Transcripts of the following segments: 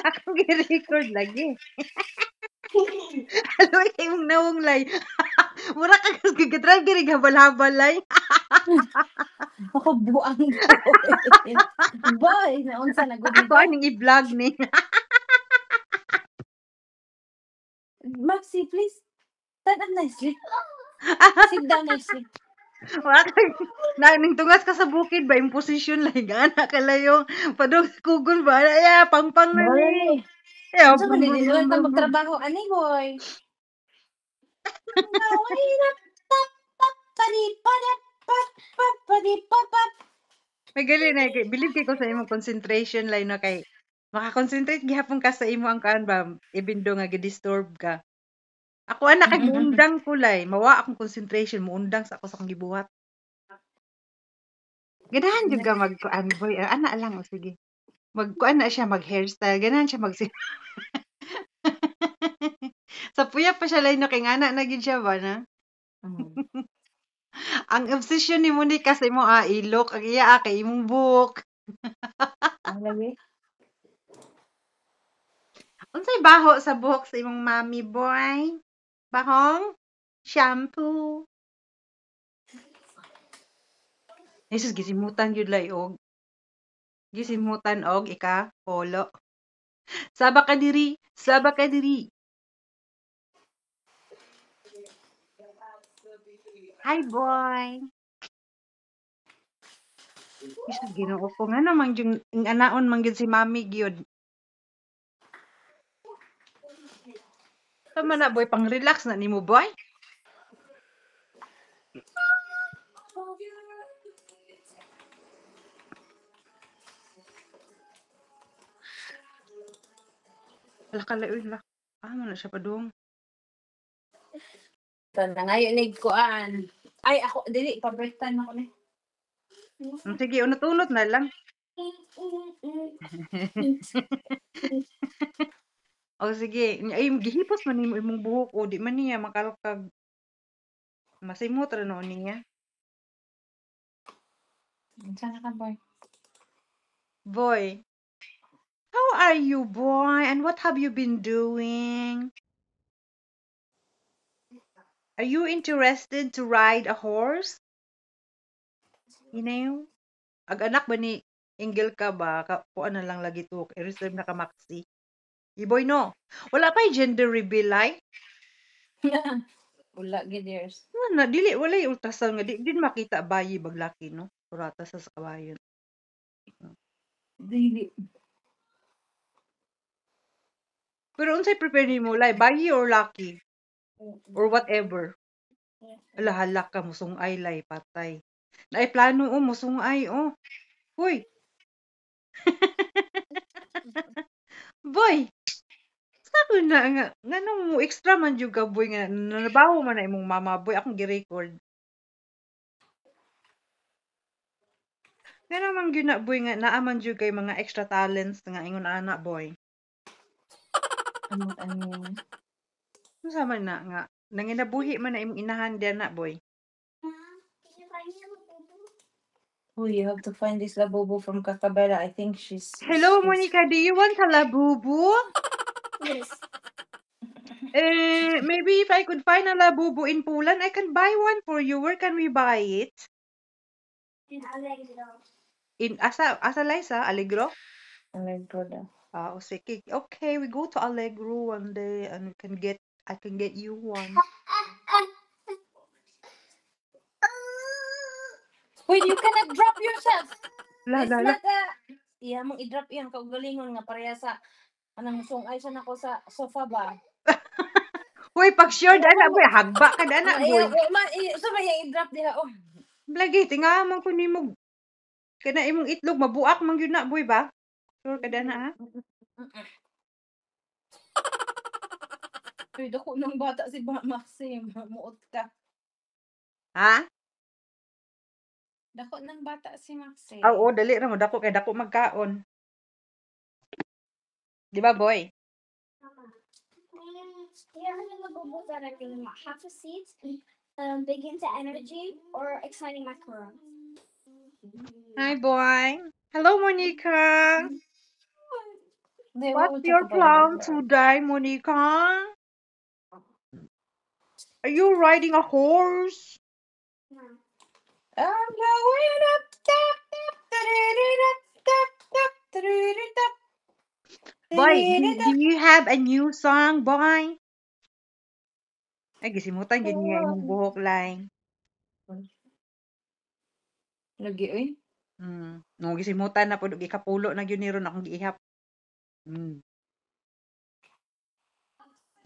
Akong gi-record lagi. Alo kay mong nawonglay. Mura ka gigadrive diri habal-habalay. Ako buang boy. Boy, naunsa na gud Ako nito? aning i-vlog ni. Maxi, please. Stand up nicely. Sit down nicely. Wala kay ning tungas ka sa bukid ba yung posisyon lang gana kalayo. Padung kugon ba ya pangpang na Wala ni. ni. Ya Unsa man din ka magtrabaho ani boy? Naway tap tap pari para pat pat pari papat. May gali na believe kay ko sa imong concentration lay no kay maka-concentrate gihapon ka sa imo ang kaan ba even do nga gi-disturb ka. Ako ana kay muundang ko lay, mawa akong concentration muundang sa ako sa akong gibuhat. Ganahan jud ka magkuan boy, ana lang o sige. Magkuan na siya mag-hairstyle, ganahan siya sa puyat pa siya lay no kay ngana na gid siya ba na. Ang obsession ni Monica sa imong ilok, ang iya kay imong buhok. Ang labi. Unsay baho sa buhok sa imong mommy boy? Bahong? Shampoo? Jesus gisimutan jud lay og. Gisimutan og ika polo. Saba ka diri, saba ka diri. Hi boy. Isa Ginoo ko nga naman yung anaon man gyud si mami gyud. Tama na boy, pang relax na nimo boy. Wala ka uy la. Mo na siya padung. Tanda ngayon ni kuan. Ay ako dili pa-break time ako ni. Sige, unot-unot na lang. O sige, ay gihipos man nimo imong buhok o di man niya makalkag. Masimot ra no niya. Unsa na ka boy? Boy, how are you boy? And what have you been doing? Are you interested to ride a horse? You know? Ag-anak ba ni Engel ka ba? Kuan na lang lagi to. I-reserve na ka maxi. Iboy no. Wala pa gender reveal ay. Wala gid years. Na dili wala yung ultrasound nga di din makita bayi baglaki no. Surata sa kabayon. Dili. Pero unsay prepare nimo lay bayi or lucky or whatever. Ala halak ka musungay lay patay. Naay plano musungay Hoy. Boy, sako na nga nganong mo extra man jud ka boy nga nabaho man na imong mama boy akong gi-record. Nga naman gyud na boy nga naa man jud kay mga extra talents nga ingon ana boy. Amot ani. Unsa man na nga nanginabuhi man na imong inahan diyan na boy. Oh, you have to find this labubu from Catabela. I think she's Hello Monica, do you want a labubu? Yes. Maybe if I could find a labubu in Poland, I can buy one for you. Where can we buy it? In Allegro. In asa Liza, Allegro? Allegro daw. O sige. Okay, we go to Allegro one day and I can get you one. Wait, you cannot drop yourself. La, It's la, la. not a... Iya mong i-drop yan. Kaugalingon nga pareha sa... Anong sungay siya nako sa sofa ba? Hoy, pag sure dana boy, hagba ka dana boy. So ba yung i-drop diha? Oh. Lagi, tingaman ko nimo. Kana imong itlog, mabuak man yun na boy ba? Sure ka dana ha? Uy, dako ng bata si Maxim. Muot ka. Ha? Dako ng bata si Maxim. Oo, dali ra mo dako kay dako magkaon. Di ba boy? Half a seat, big into energy, or exciting macarons. Hi boy. Hello, Monica. Di, What's wala your ka pala plan mag-vlog. today, Monica? Are you riding a horse? I'm going up, tap, tap, tap, tap, tap, tap, Boy, do you have a new song, boy? Ay, gisimutan, gid niya imong buhok line. Lagi, oy. No, gisimutan na po, gikapulo na yun ni ron akong giihap.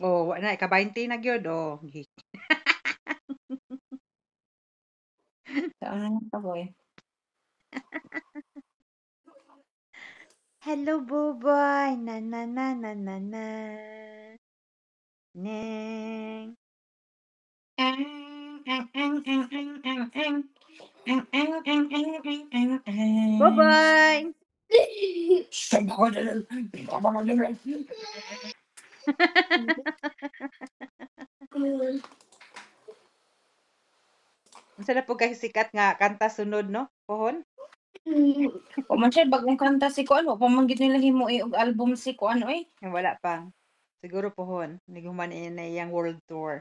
Oh, wala na, ika-20 na gyud, oh. Saan ka, boy? Hello, boy. Na na na na na na. Neng. Boy. Unsa na po kay sikat nga kanta sunod, no? Pohon? O man siya, bagong kanta si Kuan, o pamanggit nila himo og album si Kuan, oy. Wala pa. Siguro pohon. Niguman na iyang world tour.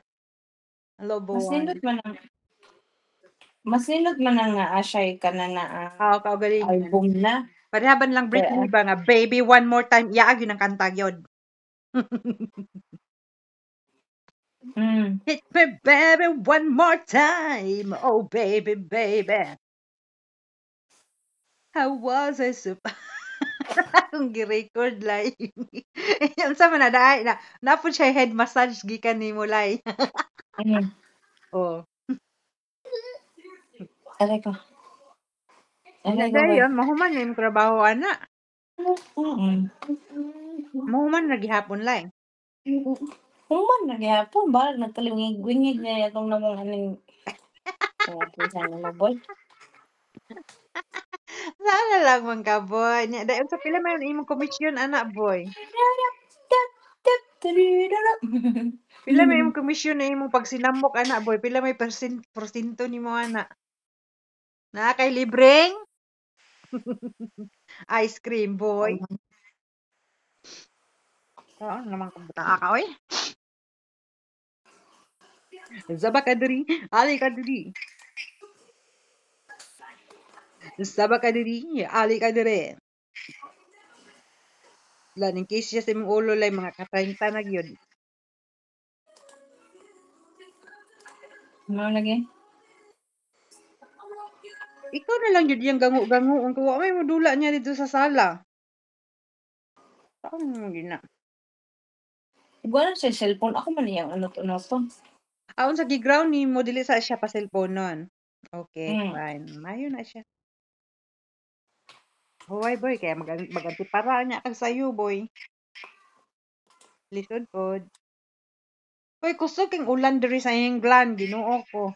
Hello, boy. Masinot man ang naa siya kana na Kaugalingon. album na. Parehaban lang Britney Kaya, ba nga, baby, one more time. Iyaag yun ang kanta yun. Hit me, baby, one more time. Oh, baby, baby. How was I Akong gi-record lay. Unsa man na daay na napud siya head massage gikan nimo lay. Oh. aray ko. Nya Aray ko ba? dayon mahuman na imong trabaho ana. Mm. Mahuman na gihapon lay. Human na gyapon ba nagkalingig-wingig na itong namong aning pinsa mo boy. Sana lang man ka boy. Nya dayon sa pila man imong komisyon ana boy. Pila may imong komisyon na imong pagsinamok ana boy. Pila may porsyento nimo ana. Na kay libreng ice cream boy. Oo naman kabuta ka oy. Zaba ka diri, ali ka diri. Zaba ka diri, ali ka diri. Lan in case siya sa imong ulo lay mga ka-30 na gyud. Ano lagi? Ikaw na lang gyud yang gangu-gangu ang kuwa may modula niya dito sa sala. Saan mo gina? Wala sa cellphone ako man iyang ano to no to. Aun sa giground ni mo dili sa siya pa cellphone nun. Okay, Mm. fine. Mayo na siya. Huway boy kaya magantipara niya kag sayo boy. Lisod pod. Hoy, kusog king ulan diri sa England, Ginoo ko.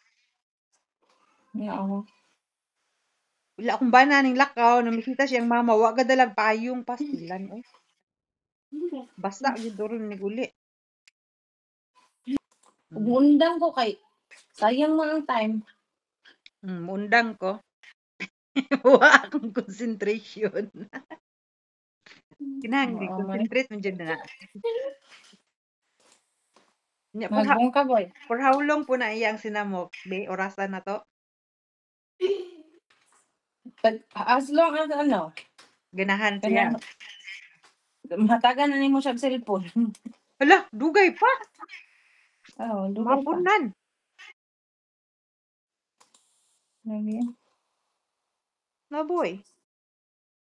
Oo. Wala akong bana ning lakaw, namisita siyang mama, wa gadalag payong pastilan oy. Basa gyud doron ni uli. Undang ko kay sayang mo ang time. Mundang ko. Wa akong concentration. Kinahanglan Oo, man. concentrate man jud na. Nya Magbong ka boy. for how long po na iyang sinamok? Be, orasan na to? As long as ano, Ganahan siya. kanang matagan na nimo siya og cellphone. Hala, dugay pa. Oo, dugay pa. Mapunan. Lagi. Na boy.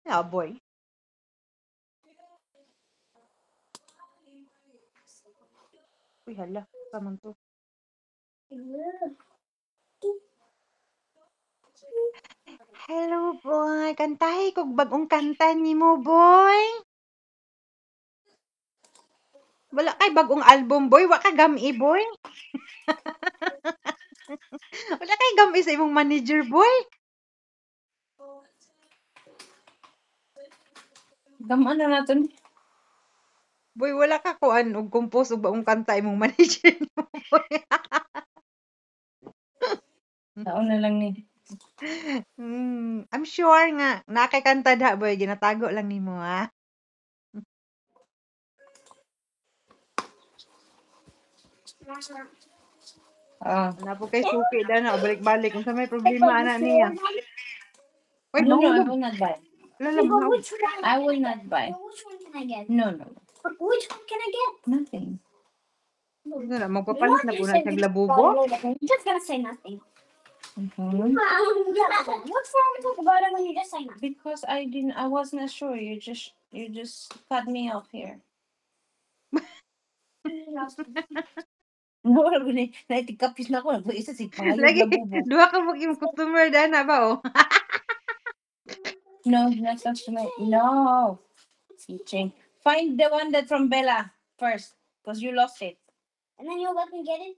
Na boy. Uy, hala. Kaman to. Hello, boy. Kantahi kog bagong kanta ni mo, boy. Wala kay bagong album, boy. Wa ka gami, boy. Wala kay gami sa imong manager, boy. Gamaan na naton. Boy, wala ka kuan og compose og bagong kanta imong manager mo, boy. Taon na lang ni. I'm sure nga nakakanta da boy ginatago lang nimo ha. Ah. Wala po kay suki da na balik-balik unsa may problema ana niya. Oy No, I mahulog. will not buy. Lala But mahulog. which one? I will not buy. But which one can I get? No. But which one can I get? Nothing. Ano na You magpapalit know, na you po na said siya you labubo. You're just gonna say nothing. Mhm. What's wrong with talk about it when you just say nothing? Because I was not sure. You just cut me off here. No, naitigkapis na ako. Isa si pangayog Lagi labubo. duha ka mo yung customer dana ba oh. No, not customer. No. Teaching. Find the one that from Bella first. Because you lost it. And then you'll let me get it?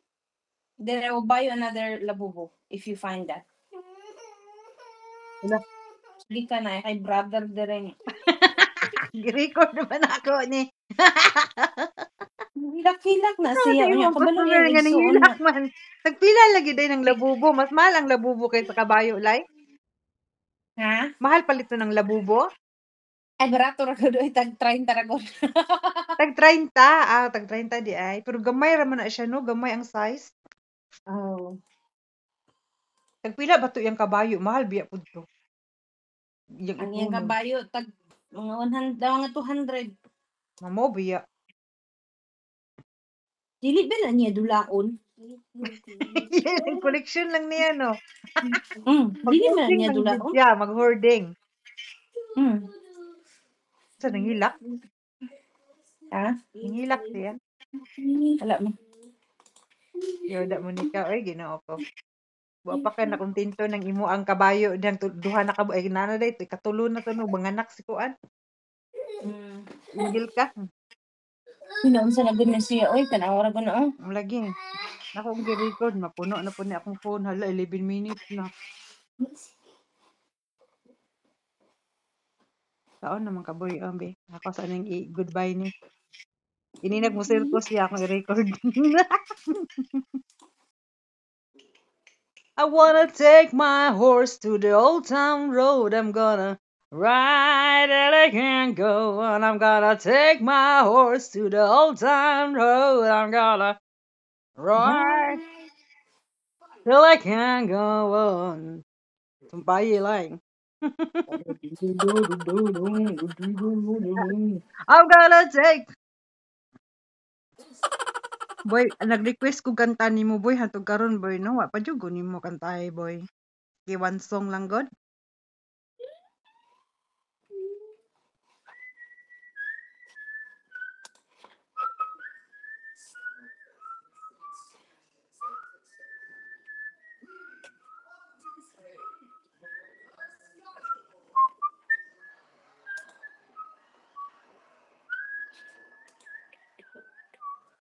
Then I will buy you another labubo if you find that. Wala. Sige ka na. Kay brother din rin. Gi-record naman ako ni. Hilak-hilak na Sa siya. Unya, imong kabalo customer niya. nga Igsuon nihilak na. man. Tagpila lagi day ng labubo, mas mahal ang labubo kaysa kabayo lay. Ha? Mahal palito ng labubo. Ay, barato ra ko doon. Tag 30 ra ko. Tag 30, tag 30 di ay. Pero gamay ra man na siya no, gamay ang size. Oh. Tagpila ba to yung kabayo, mahal biya pud to. Yung Ang iyang ipuno. kabayo, tag mga 100, mga 200. Mamo biya. Dili ba na niya dulaon? Yan ang collection lang niya no. Dili ba na Mag-hoarding niya lang gid dulaon? siya, mag-hoarding. Hmm. Sa nangilak, Ha? nangilak siya. Wala mo. Yoda mo ni ka, oy Ginoo ko. Wa pa ka nakontento ng imo ang kabayo dang duha na ka ay nana day katulo na to no banganak si kuan. Inggil ka. Pinaunsa na gud na siya. Oy, tanaw ra ko na. Ang lagi. Nako ang gi-record mapuno na po ni akong phone hala 11 minutes na. Taon naman ka boy ambe. Ako sa nang goodbye ni. Ininag mo sirkos siya akong i-record. I wanna take my horse to the old town road. I'm gonna ride till I can't go. And I'm gonna take my horse to the old town road. I'm gonna ride till I can't go on. Tumpayi lang. I'm gonna take. Boy, nag-request ko kanta nimo boy hantod karon boy no. Wa pa jud ko nimo kantahe boy. Kay one song lang god.